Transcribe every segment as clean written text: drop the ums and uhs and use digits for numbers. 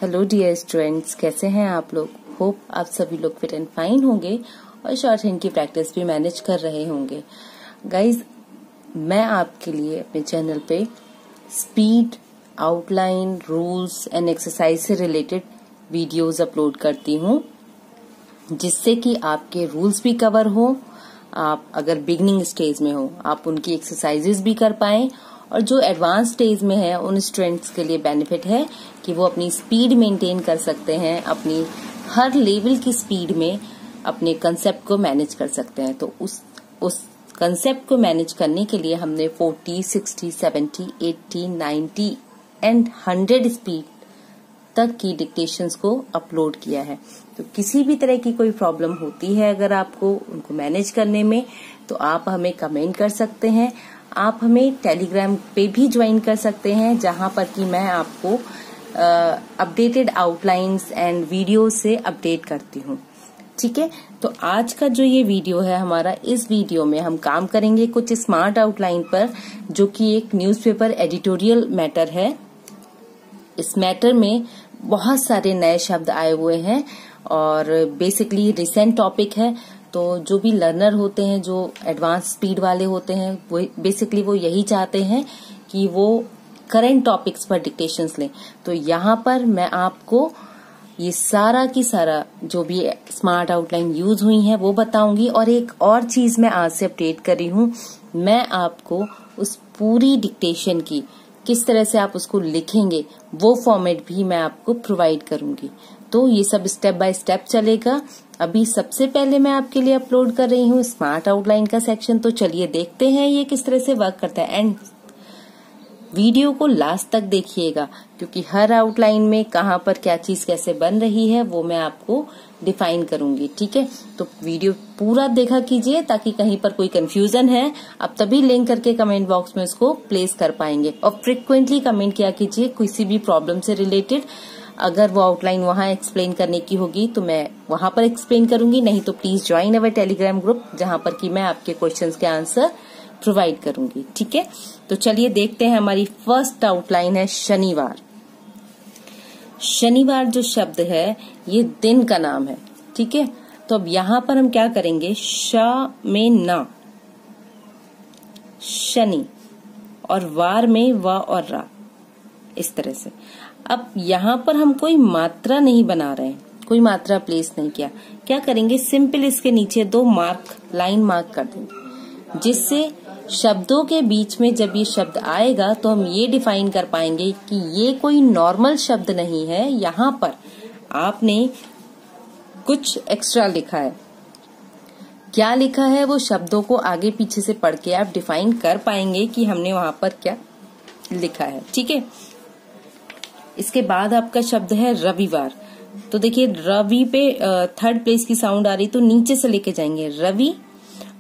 Hello dear students, कैसे हैं आप लोग। होप आप सभी लोग फिट एंड फाइन होंगे और शॉर्ट हैंड की प्रैक्टिस भी मैनेज कर रहे होंगे। गाइज, मैं आपके लिए अपने चैनल पे speed, outline, rules and exercise से रिलेटेड वीडियोस अपलोड करती हूँ, जिससे कि आपके रूल्स भी कवर हो। आप अगर बिगनिंग स्टेज में हो आप उनकी एक्सरसाइजेस भी कर पाएं, और जो एडवांस स्टेज में है उन स्टूडेंट्स के लिए बेनिफिट है कि वो अपनी स्पीड मेंटेन कर सकते हैं, अपनी हर लेवल की स्पीड में अपने कंसेप्ट को मैनेज कर सकते हैं। तो उस कंसेप्ट को मैनेज करने के लिए हमने 40, 60, 70, 80, 90 एंड 100 स्पीड तक की डिक्टेशंस को अपलोड किया है। तो किसी भी तरह की कोई प्रॉब्लम होती है अगर आपको उनको मैनेज करने में, तो आप हमें कमेंट कर सकते हैं। आप हमें टेलीग्राम पे भी ज्वाइन कर सकते हैं, जहां पर कि मैं आपको अपडेटेड आउटलाइंस एंड वीडियो से अपडेट करती हूँ। ठीक है, तो आज का जो ये वीडियो है हमारा, इस वीडियो में हम काम करेंगे कुछ स्मार्ट आउटलाइन पर, जो कि एक न्यूज़पेपर एडिटोरियल मैटर है। इस मैटर में बहुत सारे नए शब्द आए हुए हैं और बेसिकली रिसेंट टॉपिक है। तो जो भी लर्नर होते हैं, जो एडवांस स्पीड वाले होते हैं, वो बेसिकली वो यही चाहते हैं कि वो करंट टॉपिक्स पर डिक्टेशंस लें। तो यहाँ पर मैं आपको ये सारा की सारा जो भी स्मार्ट आउटलाइन यूज हुई है वो बताऊंगी। और एक और चीज मैं आज से अपडेट कर रही हूँ, मैं आपको उस पूरी डिक्टेशन की किस तरह से आप उसको लिखेंगे वो फॉर्मेट भी मैं आपको प्रोवाइड करूंगी। तो ये सब स्टेप बाय स्टेप चलेगा। अभी सबसे पहले मैं आपके लिए अपलोड कर रही हूँ स्मार्ट आउटलाइन का सेक्शन। तो चलिए देखते हैं ये किस तरह से वर्क करता है, एंड वीडियो को लास्ट तक देखिएगा, क्योंकि हर आउटलाइन में कहाँ पर क्या चीज कैसे बन रही है वो मैं आपको डिफाइन करूंगी। ठीक है, तो वीडियो पूरा देखा कीजिए, ताकि कहीं पर कोई कंफ्यूजन है आप तभी लिंक करके कमेंट बॉक्स में उसको प्लेस कर पाएंगे। और फ्रिक्वेंटली कमेंट किया कीजिए किसी भी प्रॉब्लम से रिलेटेड। अगर वो आउटलाइन वहां एक्सप्लेन करने की होगी तो मैं वहां पर एक्सप्लेन करूंगी, नहीं तो please join our Telegram group, जहां पर कि मैं आपके क्वेश्चंस के आंसर प्रोवाइड करूंगी। ठीक है, तो चलिए देखते हैं। हमारी फर्स्ट आउटलाइन है शनिवार। शनिवार जो शब्द है ये दिन का नाम है। ठीक है, तो अब यहाँ पर हम क्या करेंगे, श में न, शनि, और वार में व और रा, इस तरह से। अब यहाँ पर हम कोई मात्रा नहीं बना रहे हैं, कोई मात्रा प्लेस नहीं किया। क्या करेंगे, सिंपल इसके नीचे 2 लाइन मार्क कर देंगे, जिससे शब्दों के बीच में जब ये शब्द आएगा तो हम ये डिफाइन कर पाएंगे कि ये कोई नॉर्मल शब्द नहीं है। यहाँ पर आपने कुछ एक्स्ट्रा लिखा है। क्या लिखा है वो शब्दों को आगे पीछे से पढ़ के आप डिफाइन कर पाएंगे कि हमने वहां पर क्या लिखा है। ठीक है, इसके बाद आपका शब्द है रविवार। तो देखिए, रवि पे 3rd प्लेस की साउंड आ रही, तो नीचे से लेके जाएंगे रवि,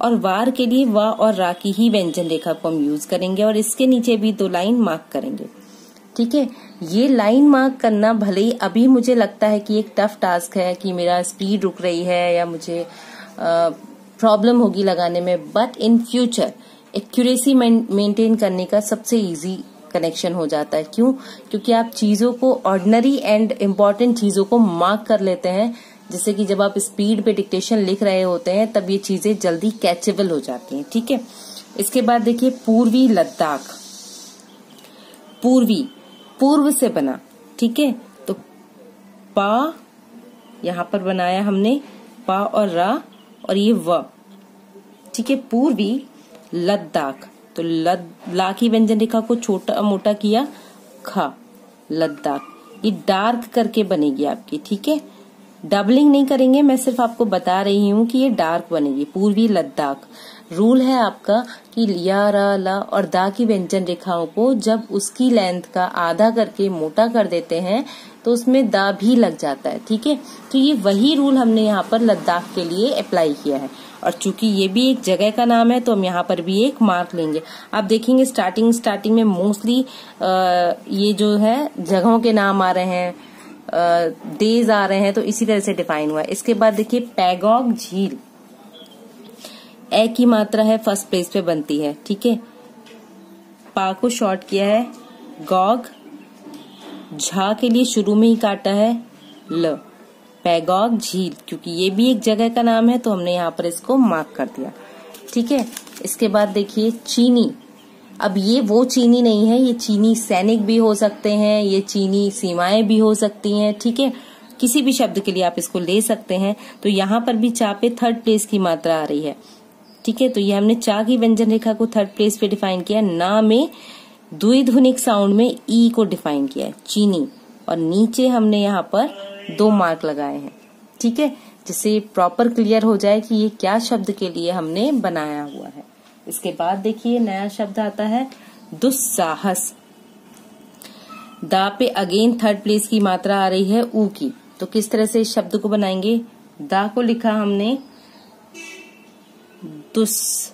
और वार के लिए व और रा की ही व्यंजन रेखा को हम यूज करेंगे, और इसके नीचे भी 2 लाइन मार्क करेंगे। ठीक है, ये लाइन मार्क करना भले ही अभी मुझे लगता है कि एक टफ टास्क है, कि मेरा स्पीड रुक रही है या मुझे प्रॉब्लम होगी लगाने में, but in future accuracy maintain करने का सबसे इजी कनेक्शन हो जाता है। क्यों? क्योंकि आप चीजों को, ऑर्डिनरी एंड इम्पोर्टेंट चीजों को मार्क कर लेते हैं, जिससे कि जब आप स्पीड पे डिक्टेशन लिख रहे होते हैं तब ये चीजें जल्दी कैचेबल हो जाती हैं। ठीक है, इसके बाद देखिए पूर्वी लद्दाख। पूर्वी, पूर्व से बना। ठीक है, तो पा यहाँ पर बनाया हमने, पा और रा, और ये व। ठीक है, पूर्वी लद्दाख। तो ला की व्यंजन रेखा को छोटा मोटा किया, खा, लद्दाख। ये डार्क करके बनेगी आपकी। ठीक है, डबलिंग नहीं करेंगे, मैं सिर्फ आपको बता रही हूँ कि ये डार्क बनेगी। पूर्वी लद्दाख। रूल है आपका कि या, रा, ला और दा की व्यंजन रेखाओं को जब उसकी लेंथ का आधा करके मोटा कर देते हैं तो उसमें दा भी लग जाता है। ठीक है, तो ये वही रूल हमने यहाँ पर लद्दाख के लिए अप्लाई किया है। और चूंकि ये भी एक जगह का नाम है तो हम यहाँ पर भी एक मार्क लेंगे। आप देखेंगे स्टार्टिंग में मोस्टली ये जो है जगहों के नाम आ रहे हैं, डेज आ रहे हैं, तो इसी तरह से डिफाइन हुआ है। इसके बाद देखिए पैगोंग झील। ए की मात्रा है, 1st प्लेस पे बनती है। ठीक है, पा को शॉर्ट किया है, गॉग, झा के लिए शुरू में ही काटा है ल। पैगॉग झील, क्योंकि ये भी एक जगह का नाम है तो हमने यहाँ पर इसको मार्क कर दिया। ठीक है, इसके बाद देखिए चीनी। अब ये वो चीनी नहीं है, ये चीनी सैनिक भी हो सकते हैं, ये चीनी सीमाएं भी हो सकती हैं। ठीक है, किसी भी शब्द के लिए आप इसको ले सकते हैं। तो यहाँ पर भी चा पे थर्ड प्लेस की मात्रा आ रही है। ठीक है, तो ये हमने चा की व्यंजन रेखा को थर्ड प्लेस पे डिफाइन किया। ना में द्विध्वनिक साउंड में ई को डिफाइन किया है, चीनी। और नीचे हमने यहाँ पर 2 मार्क लगाए हैं। ठीक है, जिससे प्रॉपर क्लियर हो जाए कि ये क्या शब्द के लिए हमने बनाया हुआ है। इसके बाद देखिए नया शब्द आता है दुस्साहस। दा पे अगेन थर्ड प्लेस की मात्रा आ रही है ऊ की। तो किस तरह से इस शब्द को बनाएंगे? दा को लिखा हमने दुस।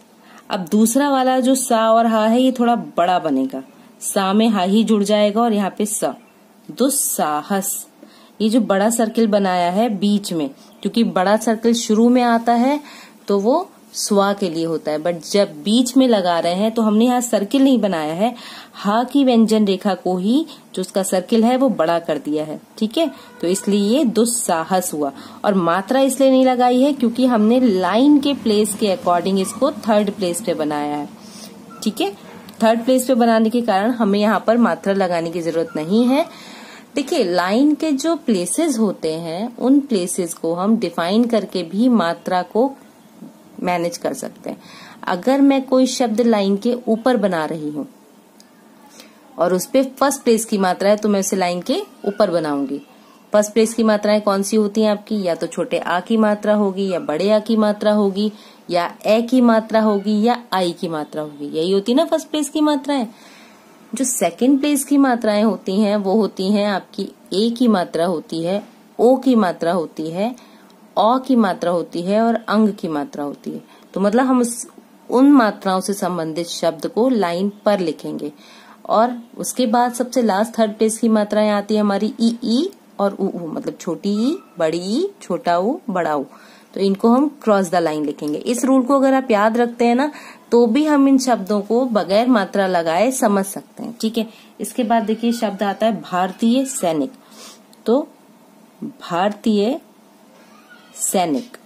अब दूसरा वाला जो सा और हा है ये थोड़ा बड़ा बनेगा, सा में हा ही जुड़ जाएगा और यहाँ पे सा। दुस्साहस, ये जो बड़ा सर्किल बनाया है बीच में, क्योंकि बड़ा सर्किल शुरू में आता है तो वो स्वा के लिए होता है, बट जब बीच में लगा रहे हैं तो हमने यहाँ सर्किल नहीं बनाया है, हा की व्यंजन रेखा को ही जो उसका सर्किल है वो बड़ा कर दिया है। ठीक है, तो इसलिए ये दुस्साहस हुआ। और मात्रा इसलिए नहीं लगाई है क्योंकि हमने लाइन के प्लेस के अकॉर्डिंग इसको थर्ड प्लेस पे बनाया है। ठीक है, थर्ड प्लेस पे बनाने के कारण हमें यहाँ पर मात्रा लगाने की जरूरत नहीं है। देखिए, लाइन के जो प्लेसेस होते हैं उन प्लेसेस को हम डिफाइन करके भी मात्रा को मैनेज कर सकते हैं। अगर मैं कोई शब्द लाइन के ऊपर बना रही हूँ और उस पे फर्स्ट प्लेस की मात्रा है तो मैं उसे लाइन के ऊपर बनाऊंगी। फर्स्ट प्लेस की मात्राएं कौन सी होती हैं आपकी? या तो छोटे आ की मात्रा होगी, या बड़े आ की मात्रा होगी, या ए की मात्रा होगी, या आई की मात्रा होगी। यही होती है ना फर्स्ट प्लेस की मात्राएं। जो सेकंड प्लेस की मात्राएं होती हैं वो होती हैं आपकी ए की मात्रा होती है, ओ की मात्रा होती है, औ की मात्रा होती है और अंग की मात्रा होती है। तो मतलब हम उन मात्राओं से संबंधित शब्द को लाइन पर लिखेंगे। और उसके बाद सबसे लास्ट थर्ड प्लेस की मात्राएं आती है हमारी ई और ऊ, मतलब छोटी ई, बड़ी ई, छोटा ऊ, बड़ा ऊ। तो इनको हम क्रॉस द लाइन लिखेंगे। इस रूल को अगर आप याद रखते हैं ना तो भी हम इन शब्दों को बगैर मात्रा लगाए समझ सकते हैं। ठीक है, इसके बाद देखिए शब्द आता है भारतीय सैनिक। तो भारतीय सैनिक।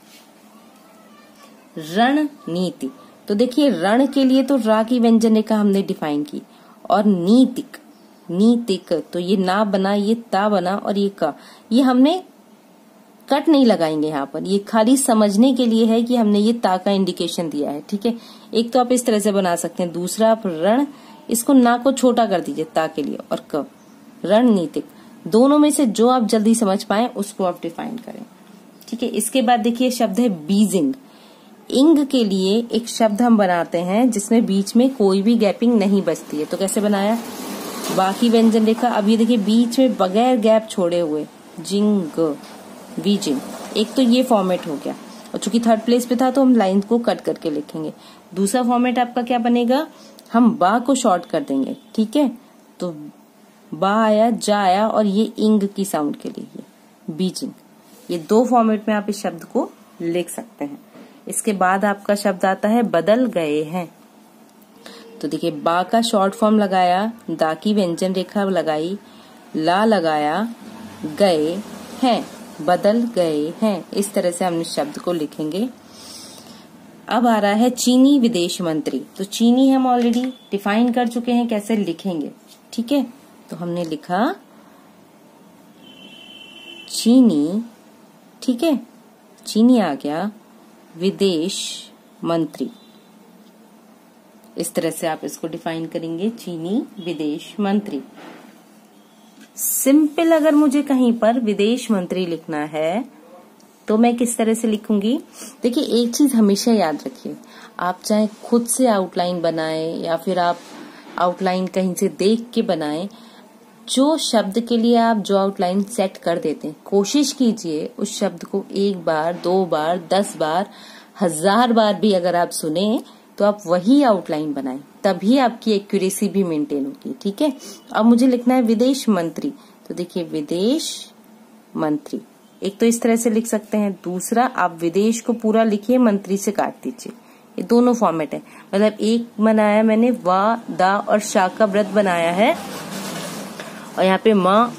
रणनीति, तो देखिए रण के लिए तो रा की व्यंजन रेखा हमने डिफाइन की, और नीतिक, नीतिक तो ये ना बना, ये ता बना और ये का, ये हमने कट नहीं लगाएंगे यहाँ पर, ये खाली समझने के लिए है कि हमने ये ता का इंडिकेशन दिया है। ठीक है, एक तो आप इस तरह से बना सकते हैं, दूसरा आप रण, इसको ना को छोटा कर दीजिए ता के लिए, और क रणनीतिक। दोनों में से जो आप जल्दी समझ पाए उसको आप डिफाइन करें। ठीक है, इसके बाद देखिए शब्द है बीजिंग। इंग के लिए एक शब्द हम बनाते हैं जिसमें बीच में कोई भी गैपिंग नहीं बचती है। तो कैसे बनाया? बाकी व्यंजन रेखा, अब ये देखिए बीच में बगैर गैप छोड़े हुए, जिंग, बीजिंग। एक तो ये फॉर्मेट हो गया, और चूंकि थर्ड प्लेस पे था तो हम लाइन को कट करके लिखेंगे। दूसरा फॉर्मेट आपका क्या बनेगा? हम बा को शॉर्ट कर देंगे। ठीक है, तो बा आया, जा आया, और ये इंग की साउंड के लिए बीजिंग। ये 2 फॉर्मेट में आप इस शब्द को लिख सकते हैं। इसके बाद आपका शब्द आता है बदल गए हैं। तो देखिए बा का शॉर्ट फॉर्म लगाया, दा की व्यंजन रेखा लगाई, ला लगाया, गए हैं, बदल गए हैं। इस तरह से हम इस शब्द को लिखेंगे। अब आ रहा है चीनी विदेश मंत्री। तो चीनी हम ऑलरेडी डिफाइन कर चुके हैं कैसे लिखेंगे। ठीक है, तो हमने लिखा चीनी। ठीक है, चीनी आ गया, विदेश मंत्री। इस तरह से आप इसको डिफाइन करेंगे, चीनी विदेश मंत्री। सिंपल अगर मुझे कहीं पर विदेश मंत्री लिखना है तो मैं किस तरह से लिखूंगी? देखिए एक चीज हमेशा याद रखिए, आप चाहे खुद से आउटलाइन बनाएं या फिर आप आउटलाइन कहीं से देख के बनाएं, जो शब्द के लिए आप जो आउटलाइन सेट कर देते हैं, कोशिश कीजिए उस शब्द को 1 बार, 2 बार, 10 बार, 1000 बार भी अगर आप सुने तो आप वही आउटलाइन बनाएं, तभी आपकी एक्यूरेसी भी मेंटेन होगी। ठीक है, अब मुझे लिखना है विदेश मंत्री। तो देखिए विदेश मंत्री, एक तो इस तरह से लिख सकते हैं, दूसरा आप विदेश को पूरा लिखिए, मंत्री से काट दीजिए। ये दोनों फॉर्मेट है। मतलब एक बनाया मैंने वा, दा और शा का व्रत बनाया है, और यहाँ पे माँ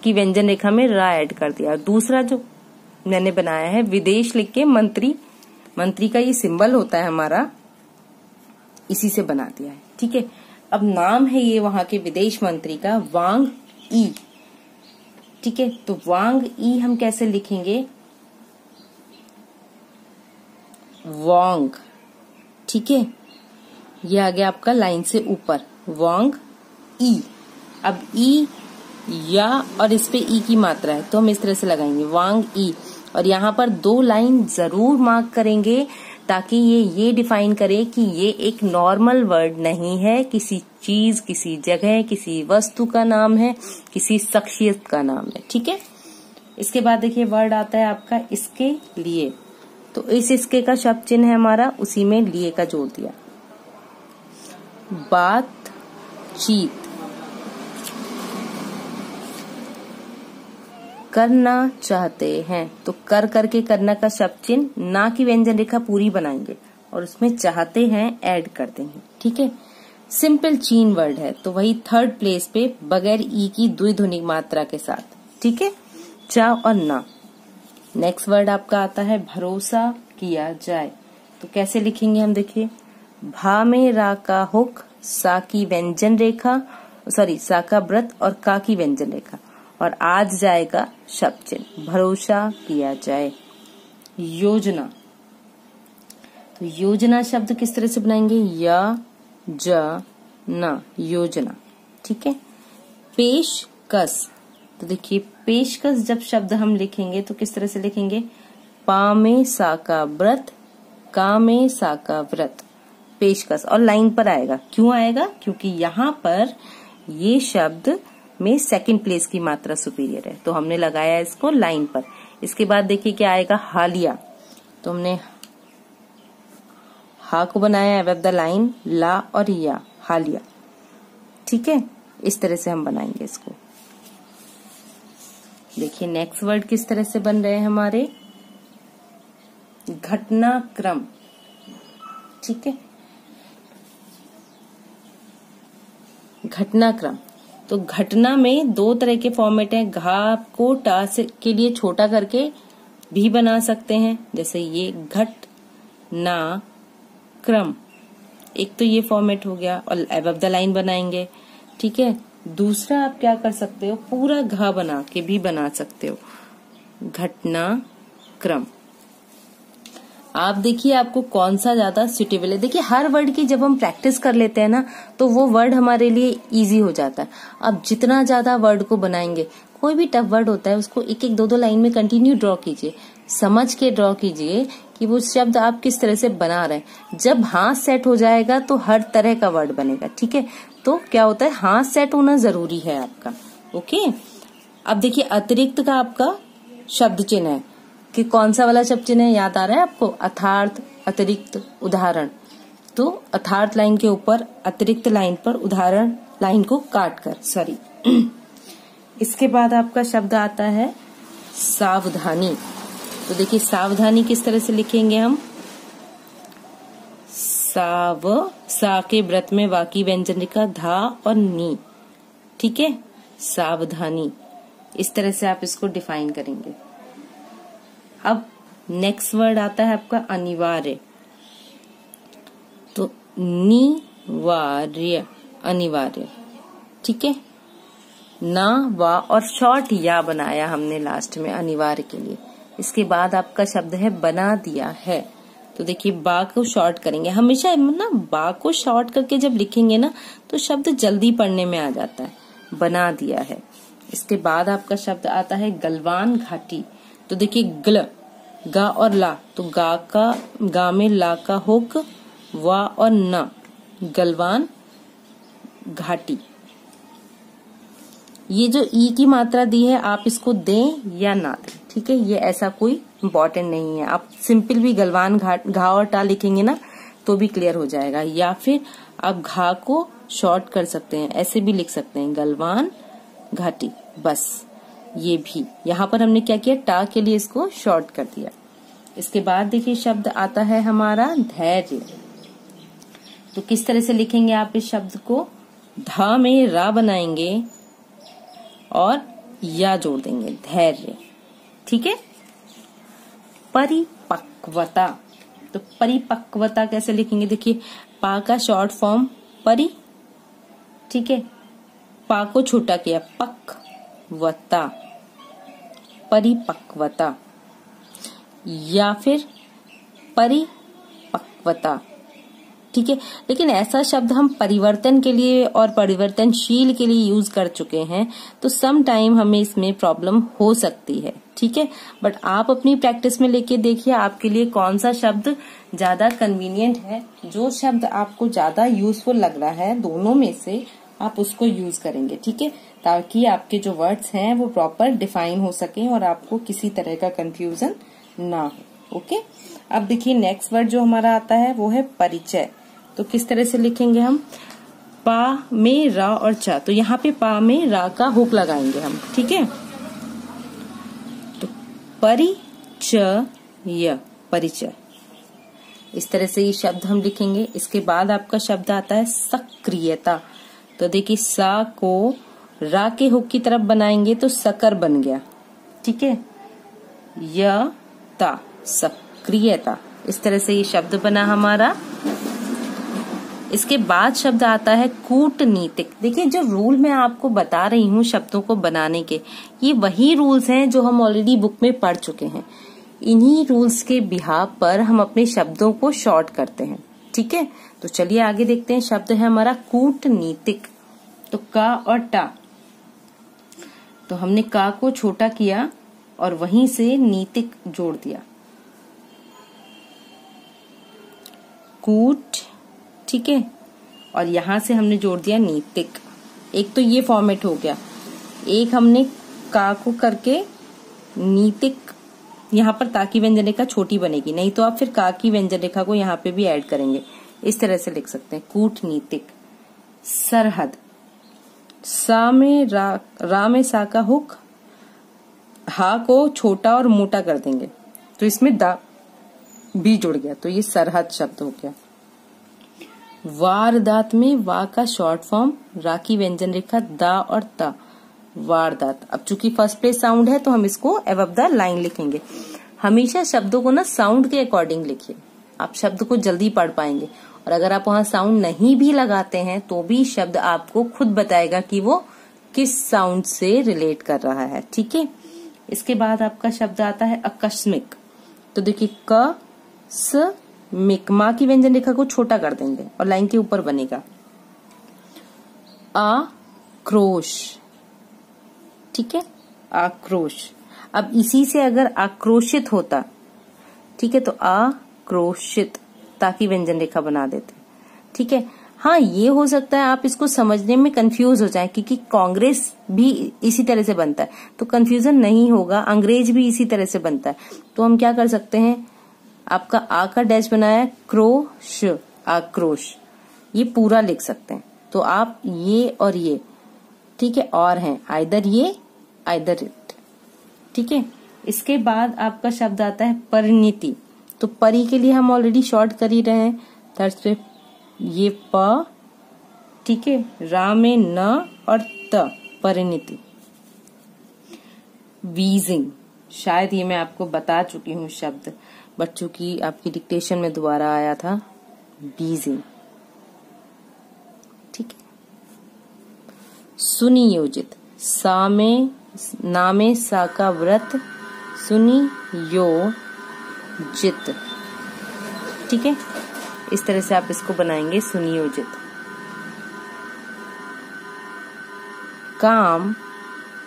की व्यंजन रेखा में रा ऐड कर दिया। दूसरा जो मैंने बनाया है विदेश लिख के मंत्री, मंत्री का ये सिंबल होता है हमारा, इसी से बना दिया है। ठीक है, अब नाम है ये वहां के विदेश मंत्री का वांग ई। ठीक है, तो वांग ई हम कैसे लिखेंगे, वांग। ठीक है, ये आ गया आपका लाइन से ऊपर वांग ई। अब ई या और इस पे ई की मात्रा है तो हम इस तरह से लगाएंगे वांग ई, और यहाँ पर 2 लाइन जरूर मार्क करेंगे ताकि ये डिफाइन करे कि ये एक नॉर्मल वर्ड नहीं है, किसी चीज, किसी जगह, किसी वस्तु का नाम है, किसी शख्सियत का नाम है। ठीक है, इसके बाद देखिए वर्ड आता है आपका इसके लिए, तो इसके का शब्द चिन्ह है हमारा, उसी में लिए का जोड़ दिया। बातचीत, करना चाहते हैं तो कर करके करना का शब्द चिन्ह, ना की व्यंजन रेखा पूरी बनाएंगे और उसमें चाहते हैं ऐड कर देंगे। ठीक है, सिंपल चीन वर्ड है तो वही 3rd प्लेस पे बगैर ई की द्विध्वनिक मात्रा के साथ। ठीक है, चा और ना। नेक्स्ट वर्ड आपका आता है भरोसा किया जाए, तो कैसे लिखेंगे हम, देखिए भा में रा का हुक, सा की व्यंजन रेखा, सा का व्रत और का की व्यंजन रेखा, और आज जाएगा शब्द चिन्ह, भरोसा किया जाए। योजना, तो योजना शब्द किस तरह से बनाएंगे, या ज ना, योजना। ठीक है, पेशकश, तो देखिए पेशकश जब शब्द हम लिखेंगे तो किस तरह से लिखेंगे, पा में सा का व्रत, का में सा का व्रत, पेशकश, और लाइन पर आएगा। क्यों आएगा, क्योंकि यहाँ पर ये शब्द में 2nd प्लेस की मात्रा सुपीरियर है तो हमने लगाया इसको लाइन पर। इसके बाद देखिए क्या आएगा, हालिया, तो हमने हा को बनाया अबव द लाइन, ला और या, हालिया। ठीक है, इस तरह से हम बनाएंगे इसको। देखिए नेक्स्ट वर्ड किस तरह से बन रहे हैं हमारे, घटनाक्रम। ठीक है, घटनाक्रम, तो घटना में 2 तरह के फॉर्मेट हैं, घा को टा से के लिए छोटा करके भी बना सकते हैं, जैसे ये घट ना क्रम, एक तो ये फॉर्मेट हो गया और अबव द लाइन बनाएंगे। ठीक है, दूसरा आप क्या कर सकते हो, पूरा घा बना के भी बना सकते हो, घटना क्रम। आप देखिए आपको कौन सा ज्यादा सुटेबल है। देखिए हर वर्ड की जब हम प्रैक्टिस कर लेते हैं ना तो वो वर्ड हमारे लिए इजी हो जाता है। अब जितना ज्यादा वर्ड को बनाएंगे, कोई भी टफ वर्ड होता है उसको 1-1, 2-2 लाइन में कंटिन्यू ड्रॉ कीजिए, समझ के ड्रॉ कीजिए कि वो शब्द आप किस तरह से बना रहे हैं। जब हाथ सेट हो जाएगा तो हर तरह का वर्ड बनेगा। ठीक है, तो क्या होता है, हाथ सेट होना जरूरी है आपका। ओके, अब देखिए अतिरिक्त का आपका शब्द चिन्ह है कि कौन सा वाला शब्द चिन्ह है, याद आ रहा है आपको, अर्थार्थ, अतिरिक्त, उदाहरण। तो अर्थार्थ लाइन के ऊपर, अतिरिक्त लाइन पर, उदाहरण लाइन को काट कर, इसके बाद आपका शब्द आता है सावधानी। तो देखिए सावधानी किस तरह से लिखेंगे हम, सा के व्रत में वा की व्यंजन रेखा, धा और नी। ठीक है, सावधानी, इस तरह से आप इसको डिफाइन करेंगे। अब नेक्स्ट वर्ड आता है आपका अनिवार्य, तो निवार्य, अनिवार्य। ठीक है, ना वा और शॉर्ट या बनाया हमने लास्ट में अनिवार्य के लिए। इसके बाद आपका शब्द है बना दिया है, तो देखिए बा को शॉर्ट करेंगे हमेशा ना, बा को शॉर्ट करके जब लिखेंगे ना तो शब्द जल्दी पढ़ने में आ जाता है, बना दिया है। इसके बाद आपका शब्द आता है गलवान घाटी, तो देखिए ग्ल, गा और ला, तो गा में ला का हुक, वा और ना, गलवान घाटी। ये जो ई की मात्रा दी है आप इसको दें या ना दें, ठीक है, ये ऐसा कोई इम्पोर्टेंट नहीं है। आप सिंपल भी गलवान घा और टा लिखेंगे ना तो भी क्लियर हो जाएगा, या फिर आप घा को शॉर्ट कर सकते हैं, ऐसे भी लिख सकते हैं गलवान घाटी, बस। ये भी यहाँ पर हमने क्या किया, टा के लिए इसको शॉर्ट कर दिया। इसके बाद देखिए शब्द आता है हमारा धैर्य, तो किस तरह से लिखेंगे आप इस शब्द को, धा में रा बनाएंगे और या जोड़ देंगे, धैर्य। ठीक है। परिपक्वता, तो परिपक्वता कैसे लिखेंगे, देखिए पा का शॉर्ट फॉर्म परि, ठीक है, पा को छोटा किया, पक्वता, परिपक्वता, या फिर परिपक्वता। ठीक है। लेकिन ऐसा शब्द हम परिवर्तन के लिए और परिवर्तनशील के लिए यूज कर चुके हैं, तो सम टाइम हमें इसमें प्रॉब्लम हो सकती है। ठीक है। बट आप अपनी प्रैक्टिस में लेके देखिए आपके लिए कौन सा शब्द ज्यादा कन्वीनियंट है, जो शब्द आपको ज्यादा यूजफुल लग रहा है दोनों में से आप उसको यूज करेंगे। ठीक है। ताकि आपके जो वर्ड्स हैं वो प्रॉपर डिफाइन हो सके और आपको किसी तरह का कंफ्यूजन ना हो। ओके। अब देखिए नेक्स्ट वर्ड जो हमारा आता है वो है परिचय। तो किस तरह से लिखेंगे हम, पा में रा और चा, तो यहाँ पे पा में रा का हुक लगाएंगे हम। ठीक है। तो परिचय, परिचय, इस तरह से ये शब्द हम लिखेंगे। इसके बाद आपका शब्द आता है सक्रियता। तो देखिए सा को रा के हुक की तरफ बनाएंगे तो सकर बन गया। ठीक है। यता, सक्रियता, इस तरह से ये शब्द बना हमारा। इसके बाद शब्द आता है कूटनीतिक। देखिए जो रूल मैं आपको बता रही हूँ शब्दों को बनाने के, ये वही रूल्स हैं जो हम ऑलरेडी बुक में पढ़ चुके हैं। इन्हीं रूल्स के बिहाफ पर हम अपने शब्दों को शॉर्ट करते हैं। ठीक है। तो चलिए आगे देखते हैं। शब्द है हमारा कूटनीतिक। तो का और टा, तो हमने का को छोटा किया और वहीं से नीतिक जोड़ दिया, कूट। ठीक है। और यहां से हमने जोड़ दिया नीतिक। एक तो ये फॉर्मेट हो गया, एक हमने का को करके नीतिक, यहाँ पर ता की व्यंजन रेखा छोटी बनेगी, नहीं तो आप फिर का की व्यंजन रेखा को यहाँ पे भी ऐड करेंगे। इस तरह से लिख सकते हैं कूटनीतिक। सरहद, सा में रा में सा का हुक, हा को छोटा और मोटा कर देंगे तो इसमें दा भी जुड़ गया, तो ये सरहद शब्द हो गया। वारदात में वा का शॉर्ट फॉर्म, रा की व्यंजन रेखा दा और ता, वारदात। अब चूंकि फर्स्ट प्लेस साउंड है तो हम इसको अबव द लाइन लिखेंगे। हमेशा शब्दों को ना साउंड के अकॉर्डिंग लिखिए, आप शब्द को जल्दी पढ़ पाएंगे। और अगर आप वहां साउंड नहीं भी लगाते हैं तो भी शब्द आपको खुद बताएगा कि वो किस साउंड से रिलेट कर रहा है। ठीक है। इसके बाद आपका शब्द आता है आकस्मिक। तो देखिए क स मिक, माँ की व्यंजन रेखा को छोटा कर देंगे और लाइन के ऊपर बनेगा आक्रोश। ठीक है। आक्रोश। अब इसी से अगर आक्रोशित होता, ठीक है, तो आक्रोशित, ताकि व्यंजन रेखा बना देते। ठीक है। हाँ ये हो सकता है आप इसको समझने में कंफ्यूज हो जाए, क्योंकि कांग्रेस भी इसी तरह से बनता है, तो कंफ्यूजन नहीं होगा। अंग्रेज भी इसी तरह से बनता है। तो हम क्या कर सकते हैं, आपका आ का डैश बनाया क्रोश, आक्रोश, ये पूरा लिख सकते हैं। तो आप ये और ये, ठीक है, और हैं आइदर ये आइदर इट। ठीक है। इसके बाद आपका शब्द आता है परिणति। तो परी के लिए हम ऑलरेडी शॉर्ट कर ही रहे हैं, थर्ड पे ये प, ठीक है, रा में न और त, परिणति। वीजिंग, शायद ये मैं आपको बता चुकी हूँ शब्द, बट चूंकि आपकी डिक्टेशन में दोबारा आया था, बीजिंग। ठीक है। सुनियोजित, सा में ना में सा का व्रत, सुनियोजित। ठीक है। इस तरह से आप इसको बनाएंगे, सुनियोजित। काम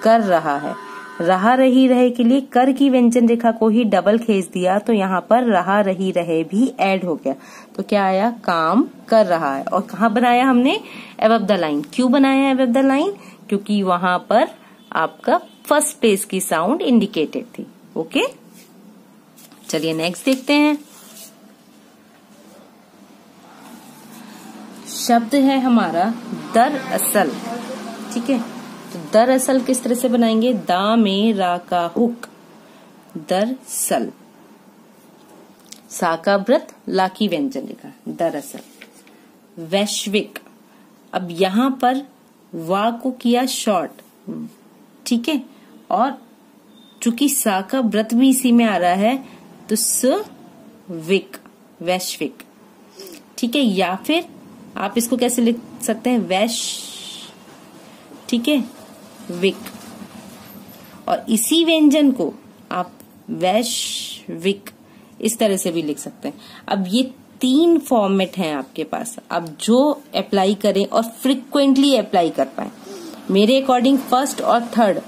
कर रहा है, रहा रही रहे के लिए कर की व्यंजन रेखा को ही डबल खींच दिया, तो यहाँ पर रहा रही रहे भी ऐड हो गया। तो क्या आया, काम कर रहा है। और कहाँ बनाया हमने, अबव द लाइन। क्यों बनाया अबव द लाइन, क्योंकि वहां पर आपका फर्स्ट प्लेस की साउंड इंडिकेटेड थी। ओके। चलिए नेक्स्ट देखते हैं। शब्द है हमारा दरअसल। ठीक है। तो दरअसल किस तरह से बनाएंगे, दा में रा का हुक, दरअसल, सा का व्रत, ला की व्यंजन रेखा, दरअसल। वैश्विक, अब यहां पर वा को किया शॉर्ट, ठीक है, और चूंकि सा का व्रत भी इसी में आ रहा है तो विक, वैश्विक। ठीक है, या फिर आप इसको कैसे लिख सकते हैं, ठीक है, विक। और इसी व्यंजन को आप वैश्विक इस तरह से भी लिख सकते हैं। अब ये 3 फॉर्मेट हैं आपके पास, अब जो अप्लाई करें और फ्रिक्वेंटली अप्लाई कर पाए। मेरे अकॉर्डिंग फर्स्ट और थर्ड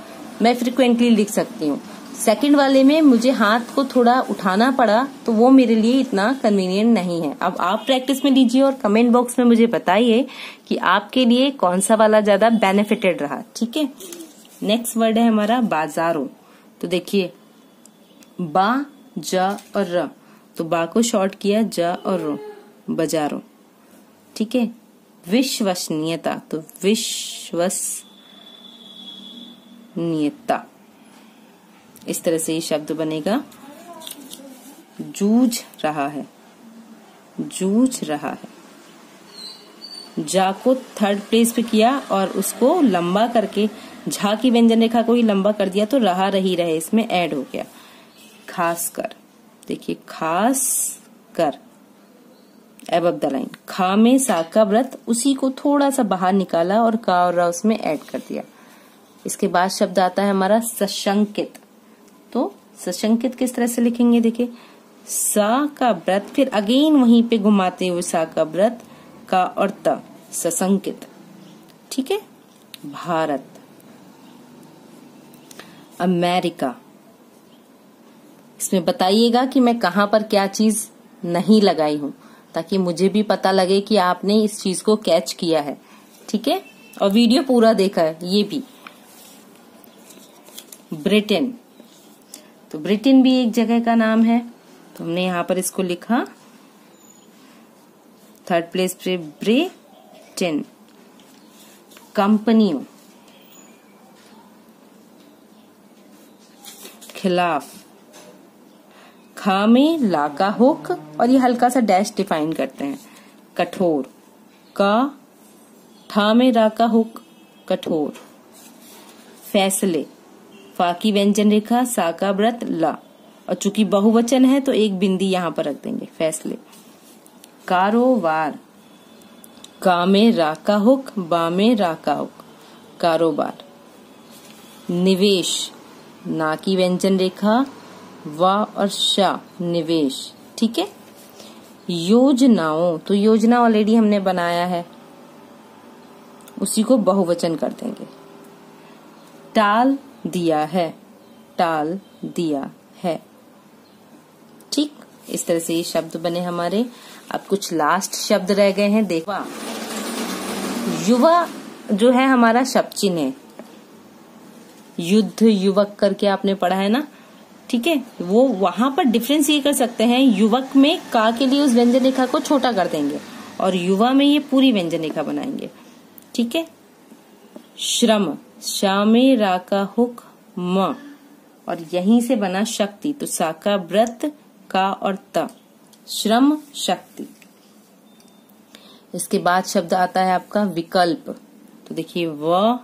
मैं फ्रिक्वेंटली लिख सकती हूँ, सेकंड वाले में मुझे हाथ को थोड़ा उठाना पड़ा तो वो मेरे लिए इतना कन्वीनियंट नहीं है। अब आप प्रैक्टिस में लीजिए और कमेंट बॉक्स में मुझे बताइए कि आपके लिए कौन सा वाला ज्यादा बेनिफिटेड रहा। ठीक है, नेक्स्ट वर्ड है हमारा बाजारों। तो देखिए बा, जा और र, तो बा को शॉर्ट किया, जा और रो, बाजारों। ठीक है, विश्वसनीयता, तो विश्वसनीयता, इस तरह से ये शब्द बनेगा। जूझ रहा है, जूझ रहा है। जा को थर्ड प्लेस पे किया और उसको लंबा करके झा की व्यंजन रेखा को ही लंबा कर दिया तो रहा रही रहे इसमें ऐड हो गया। खास कर, देखिए खास कर, अबव द लाइन। खा में सा का व्रत, उसी को थोड़ा सा बाहर निकाला और का और रा उसमें ऐड कर दिया। इसके बाद शब्द आता है हमारा सशंकित। तो सशंकित किस तरह से लिखेंगे, देखिए सा का व्रत, फिर अगेन वहीं पे घुमाते हुए सा का व्रत, का और त, सशंकित। ठीक है, भारत, अमेरिका। इसमें बताइएगा कि मैं कहां पर क्या चीज नहीं लगाई हूं ताकि मुझे भी पता लगे कि आपने इस चीज को कैच किया है। ठीक है, और वीडियो पूरा देखा है ये भी। ब्रिटेन, तो ब्रिटेन भी एक जगह का नाम है, तो हमने यहां पर इसको लिखा थर्ड प्लेस पे ब्रिटेन। कंपनियों, खिलाफ, खा में ला का हुक और ये हल्का सा डैश डिफाइन करते हैं, कठोर। का, ठा में रा का हुक, कठोर। फैसले, फा की व्यंजन रेखा, सा का व्रत, ला, और चूंकि बहुवचन है तो एक बिंदी यहां पर रख देंगे, फैसले। कारोबार, का में रा का हुक, बा में रा का हुक, कारोबार। निवेश, ना की व्यंजन रेखा, वा और शा, निवेश। ठीक है, योजनाओं, तो योजना ऑलरेडी हमने बनाया है, उसी को बहुवचन कर देंगे। टाल दिया है, टाल दिया है। ठीक, इस तरह से ये शब्द बने हमारे। अब कुछ लास्ट शब्द रह गए हैं, देखो। युवा जो है हमारा शब्द चिन्ह है, युद्ध, युवक करके आपने पढ़ा है ना। ठीक है, वो वहां पर डिफरेंस ये कर सकते हैं, युवक में का के लिए उस व्यंजन रेखा को छोटा कर देंगे और युवा में ये पूरी व्यंजन रेखा बनाएंगे। ठीक है, श्रम, शा में रा का हुक, म, और यहीं से बना शक्ति, तो सा का व्रत, का और त, श्रम शक्ति। इसके बाद शब्द आता है आपका विकल्प। तो देखिए व,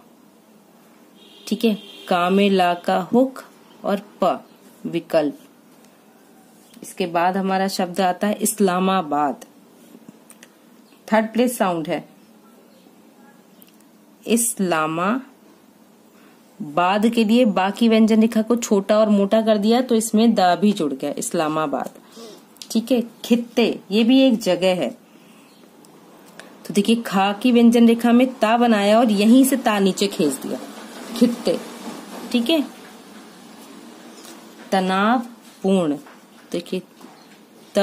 ठीक है, का में ला का हुक और प, विकल्प। इसके बाद हमारा शब्द आता है इस्लामाबाद, थर्ड प्लेस साउंड है, इस्लामाबाद के लिए बा की व्यंजन रेखा को छोटा और मोटा कर दिया तो इसमें दा भी जुड़ गया, इस्लामाबाद। ठीक है, खित्ते, ये भी एक जगह है, तो देखिए खा की व्यंजन रेखा में ता बनाया और यहीं से ता नीचे खींच दिया, खित्ते। ठीक है, तनाव पूर्ण, देखिए त,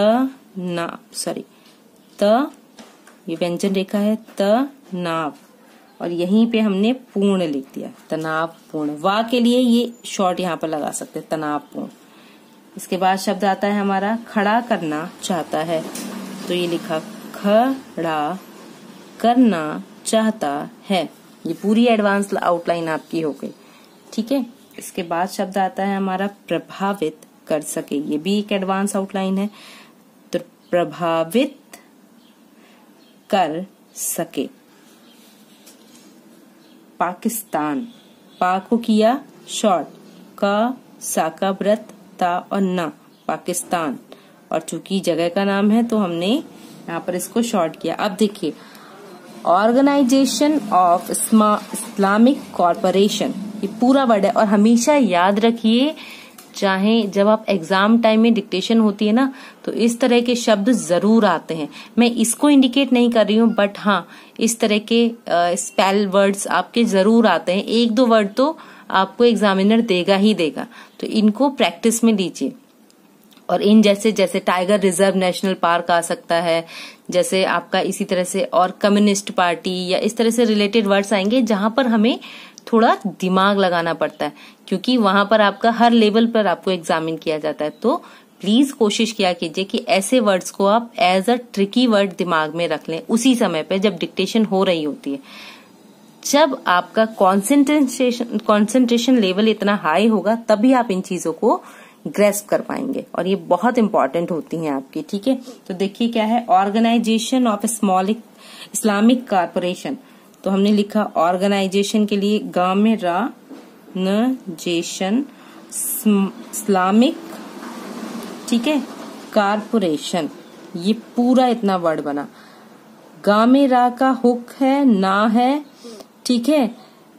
ये व्यंजन रेखा है, त नाव, और यहीं पे हमने पूर्ण लिख दिया, तनाव पूर्ण। वा के लिए ये शॉर्ट यहाँ पर लगा सकते हैं, तनाव पूर्ण। इसके बाद शब्द आता है हमारा खड़ा करना चाहता है, तो ये लिखा खड़ा करना चाहता है। ये पूरी एडवांस आउटलाइन आपकी हो गई। ठीक है, इसके बाद शब्द आता है हमारा प्रभावित कर सके, ये भी एक एडवांस आउटलाइन है, तो प्रभावित कर सके। पाकिस्तान, पा को किया शॉर्ट, का, सा का व्रत, ता और ना पाकिस्तान, और चूंकि जगह का नाम है तो हमने यहाँ पर इसको शॉर्ट किया। अब देखिए, ऑर्गेनाइजेशन ऑफ इस्लामिक कॉरपोरेशन, ये पूरा वर्ड है। और हमेशा याद रखिए, चाहे जब आप एग्जाम टाइम में डिक्टेशन होती है ना, तो इस तरह के शब्द जरूर आते हैं। मैं इसको इंडिकेट नहीं कर रही हूँ, बट हाँ, इस तरह के स्पेल वर्ड्स आपके जरूर आते हैं। एक दो वर्ड तो आपको एग्जामिनर देगा ही देगा, तो इनको प्रैक्टिस में लीजिए। और इन जैसे टाइगर रिजर्व नेशनल पार्क आ सकता है, जैसे आपका इसी तरह से, और कम्युनिस्ट पार्टी, या इस तरह से रिलेटेड वर्ड्स आएंगे जहां पर हमें थोड़ा दिमाग लगाना पड़ता है, क्योंकि वहां पर आपका हर लेवल पर आपको एग्जामिन किया जाता है। तो प्लीज कोशिश किया कीजिए कि ऐसे वर्ड्स को आप एज अ ट्रिकी वर्ड दिमाग में रख लें उसी समय पे जब डिक्टेशन हो रही होती है। जब आपका कॉन्सेंट्रेशन लेवल इतना हाई होगा, तभी आप इन चीजों को ग्रेस्प कर पाएंगे, और ये बहुत इंपॉर्टेंट होती हैं आपकी। ठीक है, तो देखिए क्या है, ऑर्गेनाइजेशन ऑफ इस्लामिक कॉरपोरेशन। तो हमने लिखा ऑर्गेनाइजेशन के लिए गा में रा, न जेशन, इस्लामिक, ठीक है, कॉरपोरेशन, ये पूरा इतना वर्ड बना। गा में रा का हुक है, ना है, ठीक है।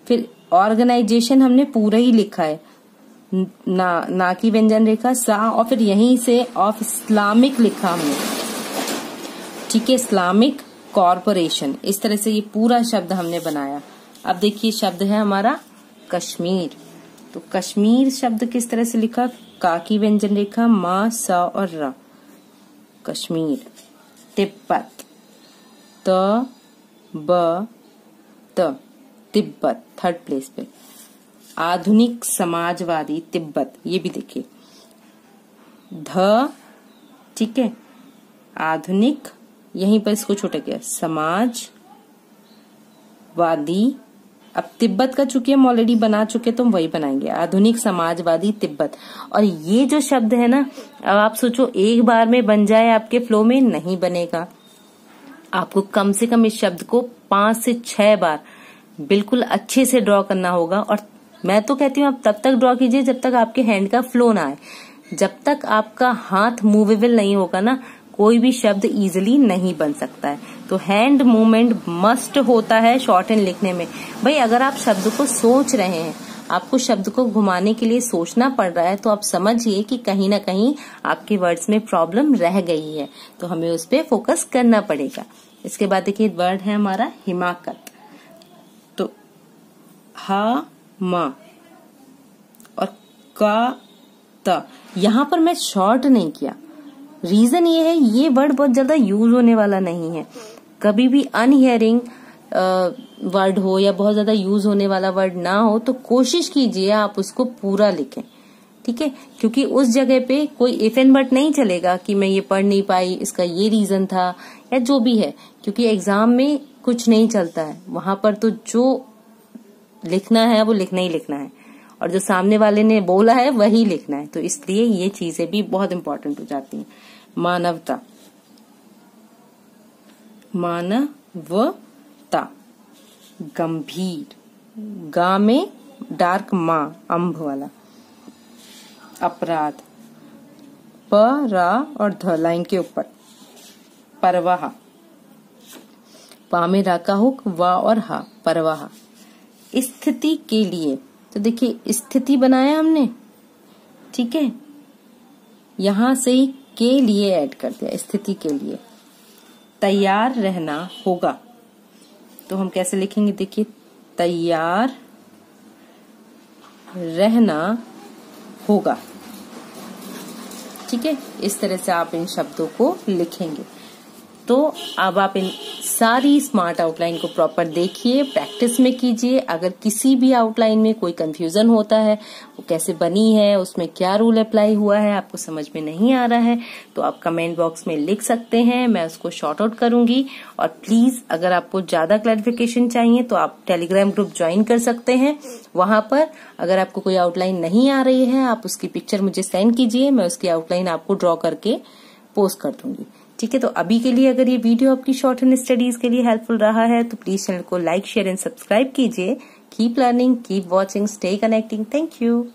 फिर ऑर्गेनाइजेशन हमने पूरा ही लिखा है, ना की व्यंजन रेखा, सा, और फिर यहीं से ऑफ इस्लामिक लिखा हमने, ठीक है, इस्लामिक कॉरपोरेशन। इस तरह से ये पूरा शब्द हमने बनाया। अब देखिए शब्द है हमारा कश्मीर। तो कश्मीर शब्द किस तरह से लिखा, का की व्यंजन रेखा, मा, सा और रा, कश्मीर। तिब्बत, त, ब, त, तिब्बत थर्ड प्लेस पे। आधुनिक समाजवादी तिब्बत, ये भी देखिए, ध, ठीक है, आधुनिक, यहीं पर इसको छोटा किया, समाजवादी। अब तिब्बत का चूंकि हम ऑलरेडी बना चुके तो हम वही बनाएंगे, आधुनिक समाजवादी तिब्बत। और ये जो शब्द है ना, अब आप सोचो एक बार में बन जाए आपके फ्लो में, नहीं बनेगा। आपको कम से कम इस शब्द को 5 से 6 बार बिल्कुल अच्छे से ड्रॉ करना होगा। और मैं तो कहती हूँ आप तब तक ड्रॉ कीजिए जब तक आपके हैंड का फ्लो ना आए। जब तक आपका हाथ मूवेबल नहीं होगा ना, कोई भी शब्द इजीली नहीं बन सकता है। तो हैंड मूवमेंट मस्ट होता है शॉर्ट हैंड लिखने में। भाई अगर आप शब्द को सोच रहे हैं, आपको शब्द को घुमाने के लिए सोचना पड़ रहा है, तो आप समझिए कि कहीं ना कहीं आपके वर्ड्स में प्रॉब्लम रह गई है, तो हमें उस पर फोकस करना पड़ेगा। इसके बाद देखिए वर्ड है हमारा हिमाकत। तो हा, मा और का, त, यहां पर मैं शॉर्ट नहीं किया। रीजन ये है, ये वर्ड बहुत ज्यादा यूज होने वाला नहीं है। कभी भी अनहियरिंग वर्ड हो या बहुत ज्यादा यूज होने वाला वर्ड ना हो, तो कोशिश कीजिए आप उसको पूरा लिखें, ठीक है। क्योंकि उस जगह पे कोई इफ एंड बट नहीं चलेगा कि मैं ये पढ़ नहीं पाई, इसका ये रीजन था, या जो भी है। क्योंकि एग्जाम में कुछ नहीं चलता है, वहां पर तो जो लिखना है वो लिखना ही लिखना है, और जो सामने वाले ने बोला है वही लिखना है। तो इसलिए ये चीजें भी बहुत इंपॉर्टेंट हो जाती हैं। मानवता, मानवता। गंभीर, गा में डार्क मां, अम्भ वाला। अपराध, प, रा और ध लाइन के ऊपर। परवाह, पा में रा का हुक, वा और हा, परवाह। स्थिति के लिए, तो देखिए स्थिति बनाया हमने, ठीक है, यहां से ही के लिए ऐड कर दिया, स्थिति के लिए। तैयार रहना होगा, तो हम कैसे लिखेंगे, देखिए तैयार रहना होगा, ठीक है। इस तरह से आप इन शब्दों को लिखेंगे। तो अब आप इन सारी स्मार्ट आउटलाइन को प्रॉपर देखिए, प्रैक्टिस में कीजिए। अगर किसी भी आउटलाइन में कोई कंफ्यूजन होता है, वो कैसे बनी है, उसमें क्या रूल अप्लाई हुआ है, आपको समझ में नहीं आ रहा है, तो आप कमेंट बॉक्स में लिख सकते हैं, मैं उसको शॉर्ट आउट करूंगी। और प्लीज अगर आपको ज्यादा क्लैरिफिकेशन चाहिए तो आप टेलीग्राम ग्रुप ज्वाइन कर सकते हैं। वहां पर अगर आपको कोई आउटलाइन नहीं आ रही है, आप उसकी पिक्चर मुझे सेंड कीजिए, मैं उसकी आउटलाइन आपको ड्रॉ करके पोस्ट कर दूंगी, ठीक है। तो अभी के लिए अगर ये वीडियो आपकी शॉर्ट हैंड स्टडीज के लिए हेल्पफुल रहा है, तो प्लीज चैनल को लाइक, शेयर एंड सब्सक्राइब कीजिए। Keep learning, keep watching, stay connecting. Thank you.